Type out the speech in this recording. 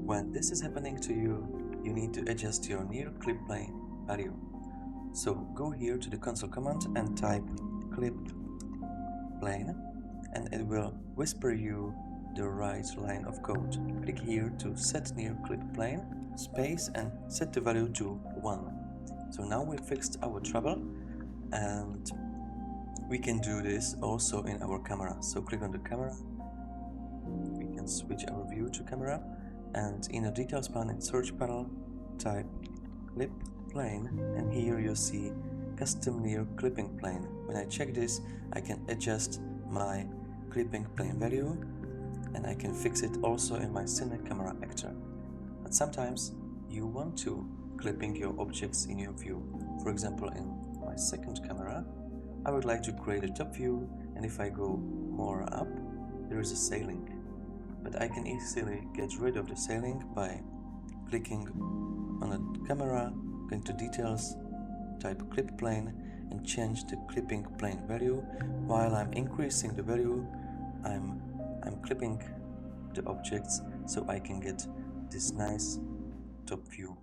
When this is happening to you, you need to adjust your near clip plane value. So go here to the console command and type clip plane, and it will whisper you the right line of code. Click here to set near clip plane, space, and set the value to 1. So now we fixed our trouble, and we can do this also in our camera. So click on the camera, we can switch our view to camera, and in the details panel in search panel type clip plane, and here you see custom near clipping plane. When I check this, I can adjust my clipping plane value, and I can fix it also in my Cine camera actor. But sometimes you want to clipping your objects in your view. For example, in my second camera, I would like to create a top view, and if I go more up, there is a sailing. But I can easily get rid of the sailing by clicking on the camera, going to details, type clip plane, and change the clipping plane value. While I'm increasing the value, I'm clipping the objects so I can get this nice top view.